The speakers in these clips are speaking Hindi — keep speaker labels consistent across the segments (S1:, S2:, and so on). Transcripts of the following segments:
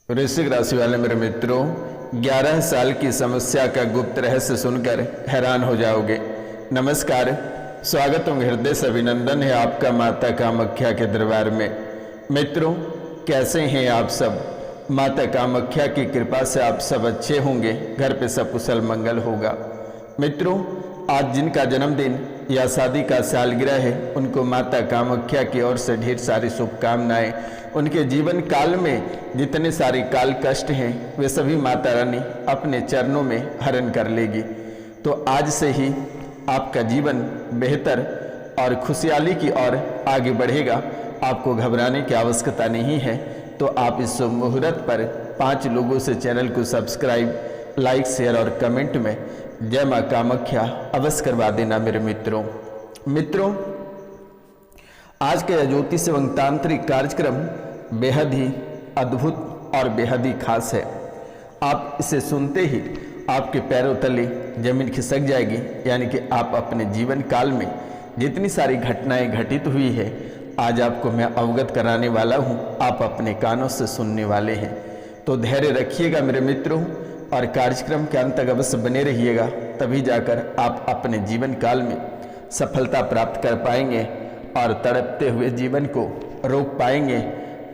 S1: वृश्चिक राशि वाले मेरे मित्रों, 11 साल की समस्या का गुप्त रहस्य सुनकर हैरान हो जाओगे। नमस्कार, स्वागत एवं हृदय से अभिनंदन है आपका माता कामाख्या के दरबार में। मित्रों, कैसे हैं आप सब? माता कामाख्या की कृपा से आप सब अच्छे होंगे, घर पे सब कुशल मंगल होगा। मित्रों, आज जिनका जन्मदिन या शादी का सालगिरह है, उनको माता कामाख्या की ओर से ढेर सारी शुभकामनाएं। उनके जीवन काल में जितने सारे काल कष्ट हैं, वे सभी माता रानी अपने चरणों में हरण कर लेगी। तो आज से ही आपका जीवन बेहतर और खुशहाली की ओर आगे बढ़ेगा। आपको घबराने की आवश्यकता नहीं है। तो आप इस शुभ मुहूर्त पर 5 लोगों से चैनल को सब्सक्राइब, लाइक, शेयर और कमेंट में जय माँ कामाख्या अवश्य करवा देना मेरे मित्रों, आज का ज्योतिष एवं तांत्रिक कार्यक्रम बेहद ही अद्भुत और बेहद ही खास है। आप इसे सुनते ही आपके पैरों तले जमीन खिसक जाएगी। यानी कि आप अपने जीवन काल में जितनी सारी घटनाएं घटित हुई है, आज आपको मैं अवगत कराने वाला हूं। आप अपने कानों से सुनने वाले हैं। तो धैर्य रखिएगा मेरे मित्रों, और कार्यक्रम के अंत तक अवश्य बने रहिएगा। तभी जाकर आप अपने जीवन काल में सफलता प्राप्त कर पाएंगे और तड़पते हुए जीवन को रोक पाएंगे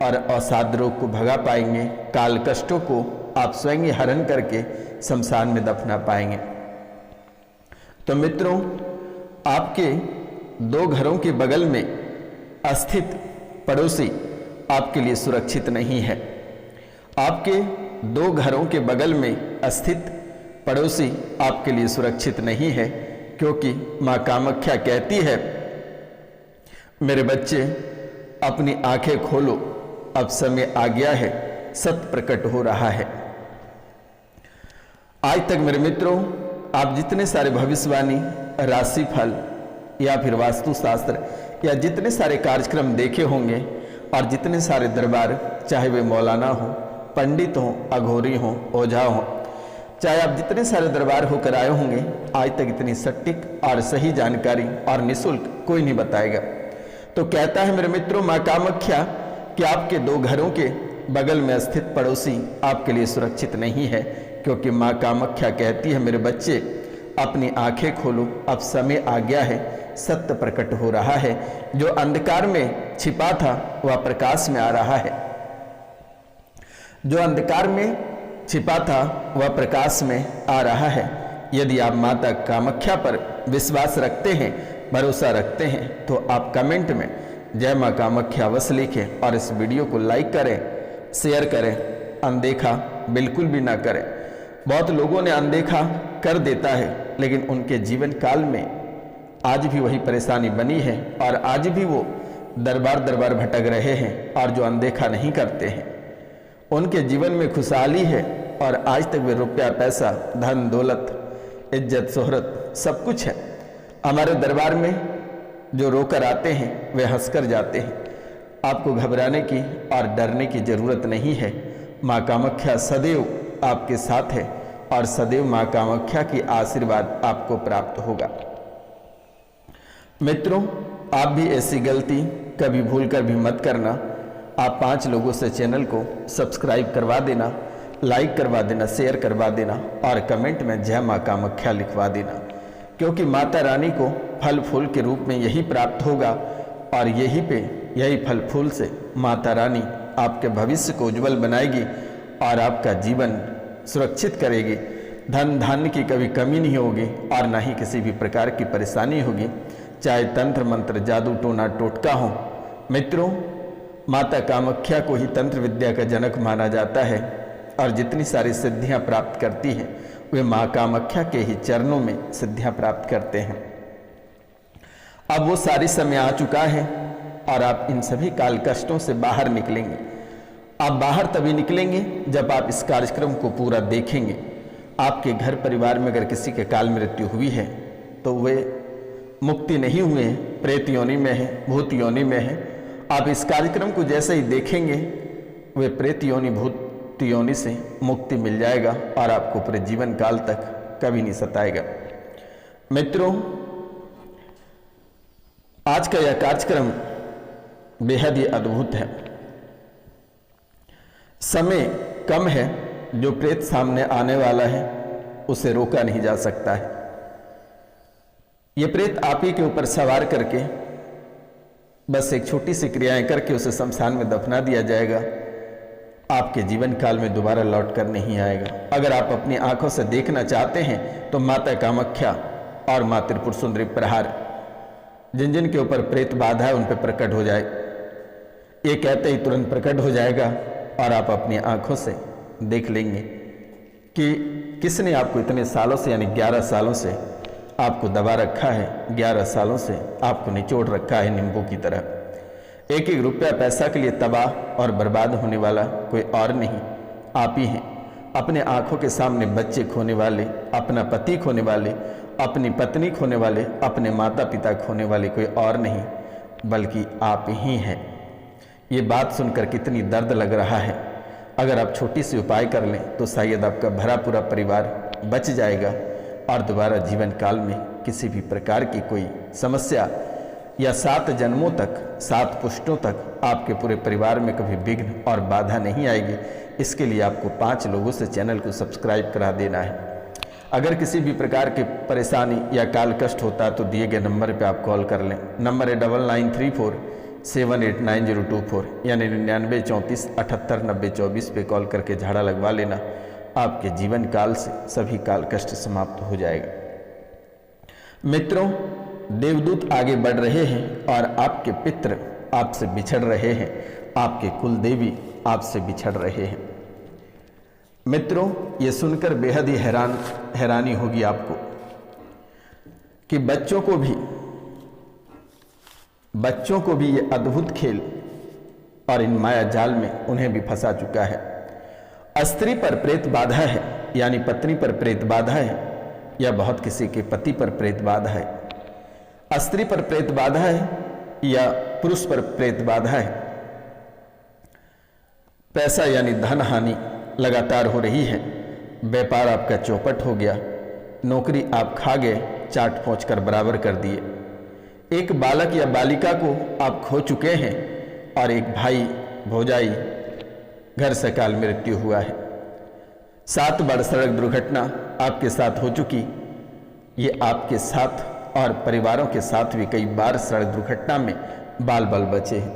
S1: और असाध्य रोग को भगा पाएंगे। काल कष्टों को आप स्वयं ही हरण करके शमशान में दफना पाएंगे। तो मित्रों, आपके 2 घरों के बगल में स्थित पड़ोसी आपके लिए सुरक्षित नहीं है। आपके 2 घरों के बगल में स्थित पड़ोसी आपके लिए सुरक्षित नहीं है, क्योंकि मां कामाख्या कहती है, मेरे बच्चे अपनी आंखें खोलो, अब समय आ गया है, सत्य प्रकट हो रहा है। आज तक मेरे मित्रों, आप जितने सारे भविष्यवाणी, राशिफल या फिर वास्तुशास्त्र या जितने सारे कार्यक्रम देखे होंगे, और जितने सारे दरबार, चाहे वे मौलाना हो, पंडित हो, अघोरी हो, ओझा हो, चाहे आप जितने सारे दरबार होकर आए होंगे, आज तक इतनी सटीक और सही जानकारी और निःशुल्क कोई नहीं बताएगा। तो कहता है मेरे मित्रों मां कामाख्या कि आपके 2 घरों के बगल में स्थित पड़ोसी आपके लिए सुरक्षित नहीं है, क्योंकि मां कामाख्या कहती है, मेरे बच्चे अपनी आंखें खोलो, अब समय आ गया है, सत्य प्रकट हो रहा है। जो अंधकार में छिपा था वह प्रकाश में आ रहा है। जो अंधकार में छिपा था वह प्रकाश में आ रहा है। यदि आप माता कामाख्या पर विश्वास रखते हैं, भरोसा रखते हैं, तो आप कमेंट में जय मां कामाख्या अवश्य लिखें और इस वीडियो को लाइक करें, शेयर करें, अनदेखा बिल्कुल भी ना करें। बहुत लोगों ने अनदेखा कर देता है, लेकिन उनके जीवन काल में आज भी वही परेशानी बनी है और आज भी वो दरबार भटक रहे हैं। और जो अनदेखा नहीं करते हैं, उनके जीवन में खुशहाली है और आज तक वे रुपया, पैसा, धन दौलत, इज्जत, शोहरत सब कुछ है। हमारे दरबार में जो रोकर आते हैं वे हंसकर जाते हैं। आपको घबराने की और डरने की जरूरत नहीं है। मां कामाख्या सदैव आपके साथ है और सदैव मां कामाख्या की आशीर्वाद आपको प्राप्त होगा। मित्रों, आप भी ऐसी गलती कभी भूलकर भी मत करना। आप 5 लोगों से चैनल को सब्सक्राइब करवा देना, लाइक करवा देना, शेयर करवा देना और कमेंट में जय मां कामाख्या लिखवा देना, क्योंकि माता रानी को फल फूल के रूप में यही प्राप्त होगा और यही फल फूल से माता रानी आपके भविष्य को उज्जवल बनाएगी और आपका जीवन सुरक्षित करेगी। धन धान्य की कभी कमी नहीं होगी और ना ही किसी भी प्रकार की परेशानी होगी, चाहे तंत्र मंत्र, जादू, टोना टोटका हो। मित्रों, माता कामाख्या को ही तंत्र विद्या का जनक माना जाता है और जितनी सारी सिद्धियां प्राप्त करती हैं, वे मां कामाख्या के ही चरणों में सिद्धियां प्राप्त करते हैं। अब वो सारी समय आ चुका है और आप इन सभी काल कष्टों से बाहर निकलेंगे। आप बाहर तभी निकलेंगे जब आप इस कार्यक्रम को पूरा देखेंगे। आपके घर परिवार में अगर किसी के काल मृत्यु हुई है, तो वे मुक्ति नहीं हुए हैं, प्रेत योनि में है, भूत योनि में है। आप इस कार्यक्रम को जैसे ही देखेंगे, वे प्रेत योनि, भूत योनि से मुक्ति मिल जाएगा और आपको पूरे जीवन काल तक कभी नहीं सताएगा। मित्रों, आज का यह कार्यक्रम बेहद ही अद्भुत है। समय कम है, जो प्रेत सामने आने वाला है उसे रोका नहीं जा सकता है। ये प्रेत आप ही के ऊपर सवार करके बस एक छोटी सी क्रियाएं करके उसे शमशान में दफना दिया जाएगा, आपके जीवन काल में दोबारा लौट कर नहीं आएगा। अगर आप अपनी आंखों से देखना चाहते हैं तो माता कामाख्या और मां त्रिपुर सुंदरी प्रहार जिन जिन के ऊपर प्रेत बाधा है उन पर प्रकट हो जाए, ये कहते ही तुरंत प्रकट हो जाएगा और आप अपनी आंखों से देख लेंगे कि किसने आपको इतने सालों से यानी 11 सालों से आपको दबा रखा है, 11 सालों से आपको निचोड़ रखा है नींबू की तरह। एक एक रुपया पैसा के लिए तबाह और बर्बाद होने वाला कोई और नहीं, आप ही हैं। अपने आंखों के सामने बच्चे खोने वाले, अपना पति खोने वाले, अपनी पत्नी खोने वाले, अपने माता पिता खोने वाले कोई और नहीं बल्कि आप ही हैं। ये बात सुनकर कितनी दर्द लग रहा है। अगर आप छोटी सी उपाय कर लें तो शायद आपका भरा पूरा परिवार बच जाएगा और दोबारा जीवन काल में किसी भी प्रकार की कोई समस्या या 7 जन्मों तक, 7 पुष्टों तक आपके पूरे परिवार में कभी विघ्न और बाधा नहीं आएगी। इसके लिए आपको 5 लोगों से चैनल को सब्सक्राइब करा देना है। अगर किसी भी प्रकार की परेशानी या काल कष्ट होता है तो दिए गए नंबर पर आप कॉल कर लें। नंबर है 9934789024 यानी 9934789024 पे कॉल करके झाड़ा लगवा लेना। आपके जीवन काल से सभी काल कष्ट समाप्त हो जाएगा। मित्रों, देवदूत आगे बढ़ रहे हैं और आपके पितृ आपसे बिछड़ रहे हैं, आपके कुल देवी आपसे बिछड़ रहे हैं। मित्रों, ये सुनकर बेहद ही हैरानी होगी आपको कि बच्चों को भी ये अद्भुत खेल और इन माया जाल में उन्हें भी फंसा चुका है। स्त्री पर प्रेत बाधा है यानी पत्नी पर प्रेत बाधा है या बहुत किसी के पति पर प्रेत बाधा है। स्त्री पर प्रेत बाधा है या पुरुष पर प्रेत बाधा है। पैसा यानी धन हानि लगातार हो रही है। व्यापार आपका चौपट हो गया, नौकरी आप खा गए, चाट पहुंच कर बराबर कर दिए। एक बालक या बालिका को आप खो चुके हैं और एक भाई भौजाई घर से काल मृत्यु हुआ है। 7 बार सड़क दुर्घटना आपके साथ हो चुकी। ये आपके साथ और परिवारों के साथ भी कई बार सड़क दुर्घटना में बाल बाल बचे हैं।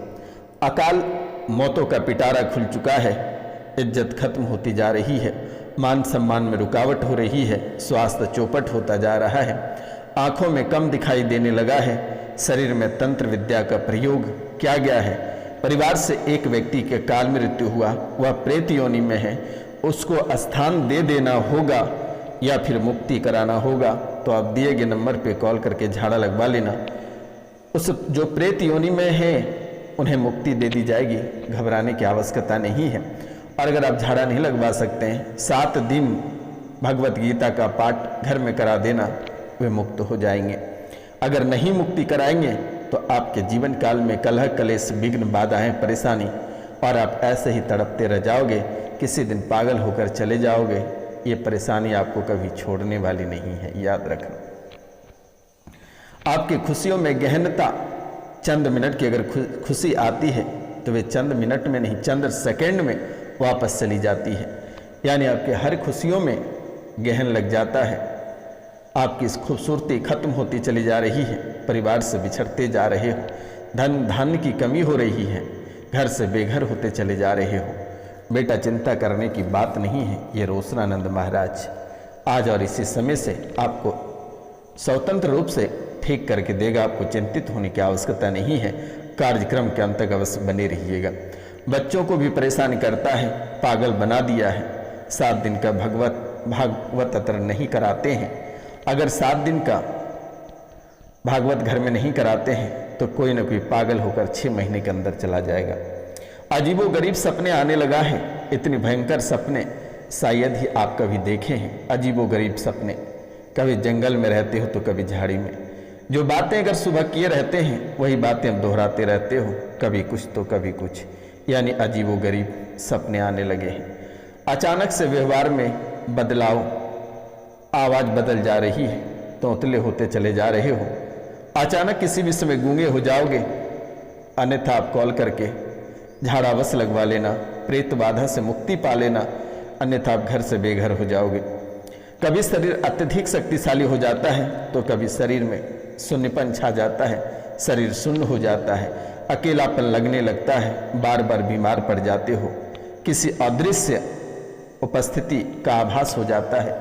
S1: अकाल मौतों का पिटारा खुल चुका है। इज्जत खत्म होती जा रही है, मान सम्मान में रुकावट हो रही है, स्वास्थ्य चौपट होता जा रहा है, आंखों में कम दिखाई देने लगा है, शरीर में तंत्र विद्या का प्रयोग किया गया है। परिवार से एक व्यक्ति के काल मृत्यु हुआ, वह प्रेत योनि में है, उसको स्थान दे देना होगा या फिर मुक्ति कराना होगा। तो आप दिए गए नंबर पे कॉल करके झाड़ा लगवा लेना। उस जो प्रेत योनि में है उन्हें मुक्ति दे दी जाएगी, घबराने की आवश्यकता नहीं है। और अगर आप झाड़ा नहीं लगवा सकते हैं, 7 दिन भगवत गीता का पाठ घर में करा देना, वे मुक्त हो जाएंगे। अगर नहीं मुक्ति कराएंगे तो आपके जीवन काल में कलह कलेश विघ्न बाधाएं परेशानी और आप ऐसे ही तड़पते रह जाओगे, किसी दिन पागल होकर चले जाओगे। ये परेशानी आपको कभी छोड़ने वाली नहीं है, याद रखना। आपकी खुशियों में गहनता, चंद मिनट की अगर खुशी आती है तो वे चंद मिनट में नहीं, चंद सेकंड में वापस चली जाती है। यानी आपके हर खुशियों में गहन लग जाता है। आपकी इस खूबसूरती खत्म होती चली जा रही है, परिवार से बिछड़ते जा रहे हो, धन धान्य की कमी हो रही है, घर से बेघर होते चले जा रहे हो। बेटा, चिंता करने की बात नहीं है। ये रोशनानंद महाराज आज और इसी समय से आपको स्वतंत्र रूप से ठीक करके देगा। आपको चिंतित होने की आवश्यकता नहीं है। कार्यक्रम के अंत तक अवश्य बने रहिएगा। बच्चों को भी परेशान करता है, पागल बना दिया है। 7 दिन का भागवत अतर नहीं कराते हैं। अगर 7 दिन का भागवत घर में नहीं कराते हैं तो कोई ना कोई पागल होकर 6 महीने के अंदर चला जाएगा। अजीबो गरीब सपने आने लगा है। इतने भयंकर सपने शायद ही आप कभी देखे हैं। अजीबो गरीब सपने, कभी जंगल में रहते हो तो कभी झाड़ी में। जो बातें अगर सुबह किए रहते हैं वही बातें अब दोहराते रहते हो, कभी कुछ तो कभी कुछ। यानी अजीबो गरीब सपने आने लगे हैं। अचानक से व्यवहार में बदलाव, आवाज़ बदल जा रही है, तोतले होते चले जा रहे हो। अचानक किसी भी समय गूंगे हो जाओगे। अन्यथा आप कॉल करके झाड़ा अवश्य लगवा लेना। प्रेत बाधा से मुक्ति पा लेना, अन्यथा आप घर से बेघर हो जाओगे। कभी शरीर अत्यधिक शक्तिशाली हो जाता है तो कभी शरीर में शून्यपन छा जाता है, शरीर शून्य हो जाता है, अकेलापन लगने लगता है, बार बार बीमार पड़ जाते हो, किसी अदृश्य उपस्थिति का आभास हो जाता है,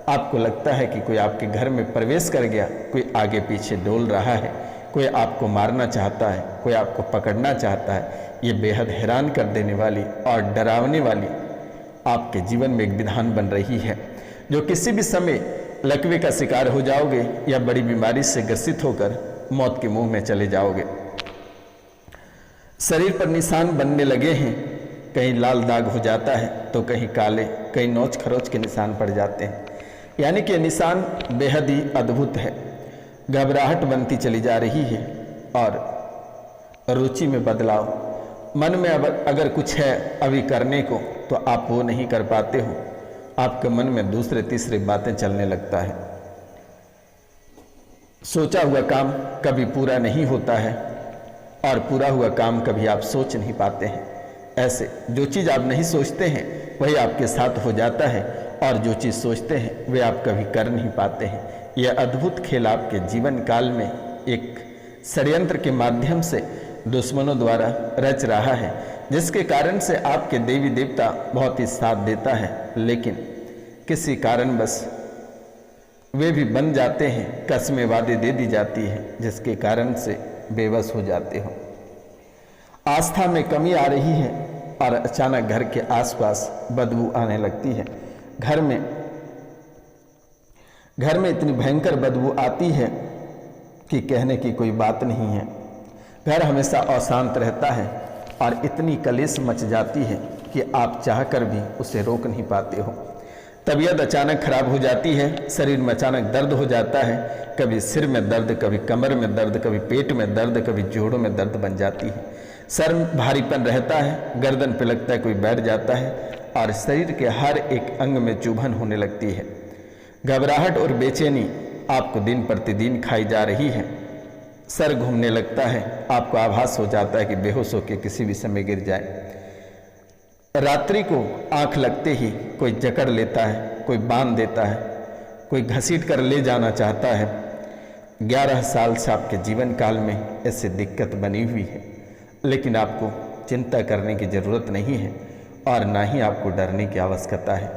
S1: आपको लगता है कि कोई आपके घर में प्रवेश कर गया, कोई आगे पीछे डोल रहा है, कोई आपको मारना चाहता है, कोई आपको पकड़ना चाहता है। ये बेहद हैरान कर देने वाली और डरावने वाली आपके जीवन में एक विधान बन रही है, जो किसी भी समय लकवे का शिकार हो जाओगे या बड़ी बीमारी से ग्रसित होकर मौत के मुंह में चले जाओगे। शरीर पर निशान बनने लगे हैं, कहीं लाल दाग हो जाता है तो कहीं काले, कहीं नोच खरोच के निशान पड़ जाते हैं। यानी कि निशान बेहद ही अद्भुत है। घबराहट बनती चली जा रही है और रुचि में बदलाव, मन में अगर कुछ है अभी करने को तो आप वो नहीं कर पाते हो, आपके मन में दूसरे तीसरे बातें चलने लगता है। सोचा हुआ काम कभी पूरा नहीं होता है और पूरा हुआ काम कभी आप सोच नहीं पाते हैं। ऐसे जो चीज़ आप नहीं सोचते हैं वही आपके साथ हो जाता है और जो चीज़ सोचते हैं वे आप कभी कर नहीं पाते हैं। यह अद्भुत खेल आपके जीवन काल में एक षड्यंत्र के माध्यम से दुश्मनों द्वारा रच रहा है, जिसके कारण से आपके देवी देवता बहुत ही साथ देता है, लेकिन किसी कारणवश वे भी बन जाते हैं, कसमें वादे दे दी जाती है, जिसके कारण से बेबस हो जाते हो। आस्था में कमी आ रही है और अचानक घर के आसपास बदबू आने लगती है। घर में इतनी भयंकर बदबू आती है कि कहने की कोई बात नहीं है। घर हमेशा अशांत रहता है और इतनी कलेश मच जाती है कि आप चाहकर भी उसे रोक नहीं पाते हो। तबीयत अचानक खराब हो जाती है, शरीर में अचानक दर्द हो जाता है, कभी सिर में दर्द, कभी कमर में दर्द, कभी पेट में दर्द, कभी जोड़ों में दर्द बन जाती है। सर में भारीपन रहता है, गर्दन पे लगता है कोई बैठ जाता है और शरीर के हर एक अंग में चुभन होने लगती है। घबराहट और बेचैनी आपको दिन प्रतिदिन खाई जा रही है। सर घूमने लगता है, आपको आभास हो जाता है कि बेहोश होकर किसी भी समय गिर जाए। रात्रि को आंख लगते ही कोई जकड़ लेता है, कोई बांध देता है, कोई घसीट कर ले जाना चाहता है। 11 साल से आपके जीवन काल में ऐसी दिक्कत बनी हुई है, लेकिन आपको चिंता करने की ज़रूरत नहीं है और ना ही आपको डरने की आवश्यकता है।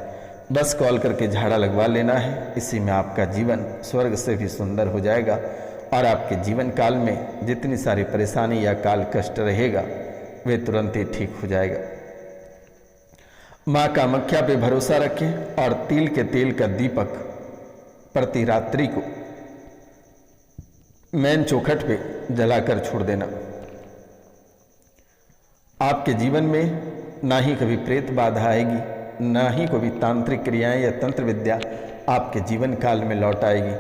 S1: बस कॉल करके झाड़ा लगवा लेना है, इसी में आपका जीवन स्वर्ग से भी सुंदर हो जाएगा और आपके जीवन काल में जितनी सारी परेशानी या काल कष्ट रहेगा वे तुरंत ही ठीक हो जाएगा। माँ कामाख्या पे भरोसा रखें और तिल के तेल का दीपक प्रति रात्रि को मैन चौखट पे जलाकर छोड़ देना। आपके जीवन में ना ही कभी प्रेत बाधा आएगी, ना ही कभी तांत्रिक क्रियाएं या तंत्र विद्या आपके जीवन काल में लौट आएगी।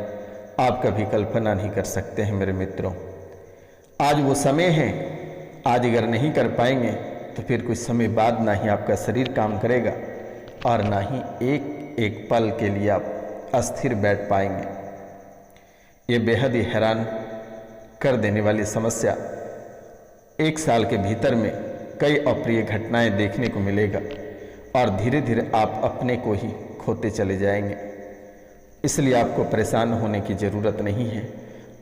S1: आप कभी कल्पना नहीं कर सकते हैं मेरे मित्रों। आज वो समय है, आज अगर नहीं कर पाएंगे तो फिर कुछ समय बाद ना ही आपका शरीर काम करेगा और ना ही एक एक पल के लिए आप अस्थिर बैठ पाएंगे। ये बेहद ही हैरान कर देने वाली समस्या 1 साल के भीतर में कई अप्रिय घटनाएं देखने को मिलेगा और धीरे धीरे आप अपने को ही खोते चले जाएंगे। इसलिए आपको परेशान होने की ज़रूरत नहीं है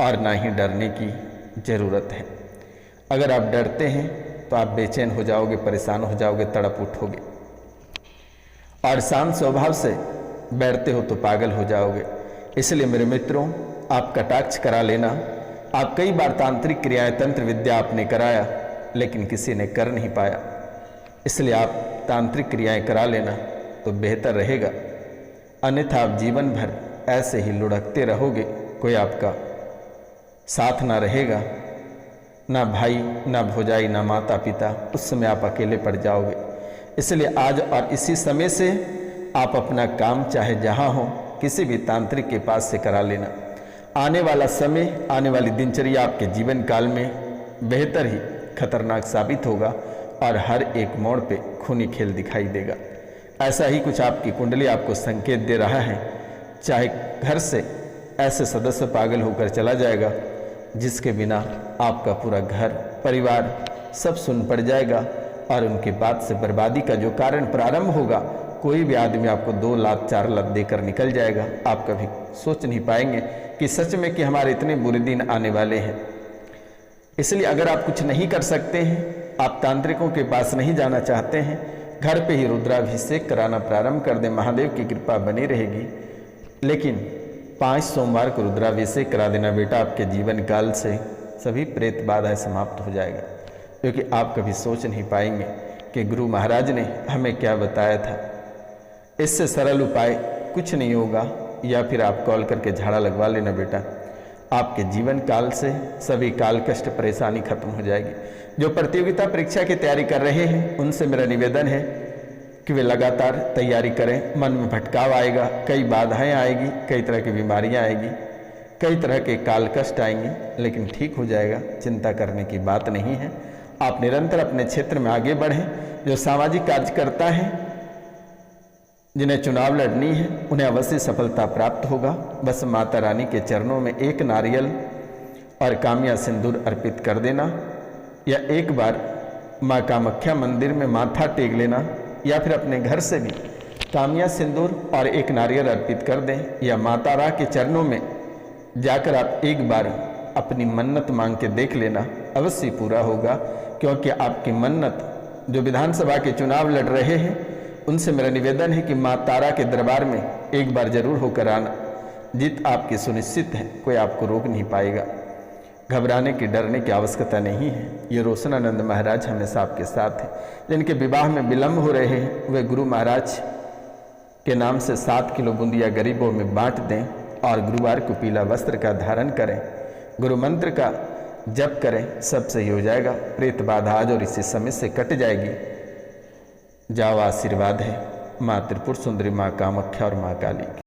S1: और ना ही डरने की ज़रूरत है। अगर आप डरते हैं तो आप बेचैन हो जाओगे, परेशान हो जाओगे, तड़प उठोगे और शांत स्वभाव से बैठते हो तो पागल हो जाओगे। इसलिए मेरे मित्रों, आप कटाक्ष करा लेना। आप कई बार तांत्रिक क्रियाएं, तंत्र विद्या आपने कराया लेकिन किसी ने कर नहीं पाया, इसलिए आप तांत्रिक क्रियाएं करा लेना तो बेहतर रहेगा। अन्यथा आप जीवन भर ऐसे ही लुढ़कते रहोगे, कोई आपका साथ ना रहेगा, ना भाई, ना भौजाई, ना माता पिता। उस समय आप अकेले पड़ जाओगे। इसलिए आज और इसी समय से आप अपना काम चाहे जहाँ हो किसी भी तांत्रिक के पास से करा लेना। आने वाला समय, आने वाली दिनचर्या आपके जीवन काल में बेहतर ही खतरनाक साबित होगा और हर एक मोड़ पे खूनी खेल दिखाई देगा। ऐसा ही कुछ आपकी कुंडली आपको संकेत दे रहा है। चाहे घर से ऐसे सदस्य पागल होकर चला जाएगा जिसके बिना आपका पूरा घर परिवार सब सुन पड़ जाएगा और उनके बाद से बर्बादी का जो कारण प्रारंभ होगा, कोई भी आदमी आपको 2 लाख 4 लाख देकर निकल जाएगा। आप कभी सोच नहीं पाएंगे कि सच में कि हमारे इतने बुरे दिन आने वाले हैं। इसलिए अगर आप कुछ नहीं कर सकते हैं, आप तांत्रिकों के पास नहीं जाना चाहते हैं, घर पे ही रुद्राभिषेक कराना प्रारंभ कर दें, महादेव की कृपा बनी रहेगी। लेकिन 5 सोमवार को रुद्राभिषेक करा देना बेटा, आपके जीवन काल से सभी प्रेत बाधाएं समाप्त हो जाएगा। क्योंकि आप कभी सोच नहीं पाएंगे कि गुरु महाराज ने हमें क्या बताया था। इससे सरल उपाय कुछ नहीं होगा, या फिर आप कॉल करके झाड़ा लगवा लेना बेटा, आपके जीवन काल से सभी काल कष्ट परेशानी खत्म हो जाएगी। जो प्रतियोगिता परीक्षा की तैयारी कर रहे हैं उनसे मेरा निवेदन है कि वे लगातार तैयारी करें। मन में भटकाव आएगा, कई बाधाएं आएगी, कई तरह की बीमारियां आएगी, कई तरह के काल कष्ट आएंगे, लेकिन ठीक हो जाएगा। चिंता करने की बात नहीं है। आप निरंतर अपने क्षेत्र में आगे बढ़ें। जो सामाजिक कार्यकर्ता हैं, जिन्हें चुनाव लड़नी है, उन्हें अवश्य सफलता प्राप्त होगा। बस माता रानी के चरणों में एक नारियल और कामिया सिंदूर अर्पित कर देना, या एक बार माँ कामाख्या मंदिर में माथा टेक लेना, या फिर अपने घर से भी कामिया सिंदूर और एक नारियल अर्पित कर दें, या माता रानी के चरणों में जाकर आप एक बार अपनी मन्नत मांग के देख लेना, अवश्य पूरा होगा। क्योंकि आपकी मन्नत, जो विधानसभा के चुनाव लड़ रहे हैं, उनसे मेरा निवेदन है कि माँ तारा के दरबार में एक बार जरूर होकर आना। जीत आपकी सुनिश्चित है, कोई आपको रोक नहीं पाएगा। घबराने की, डरने की आवश्यकता नहीं है। ये रोशनानंद महाराज हमेशा आपके साथ हैं। जिनके विवाह में विलंब हो रहे हैं, वे गुरु महाराज के नाम से 7 किलो बूंदिया गरीबों में बांट दें, और गुरुवार को पीला वस्त्र का धारण करें, गुरु मंत्र का जप करें, सब सही हो जाएगा। प्रेत बाधा आज और इसी समय से कट जाएगी। जाओ, आशीर्वाद है माँ त्रिपुर सुंदरी, माँ कामाख्या और माँ काली।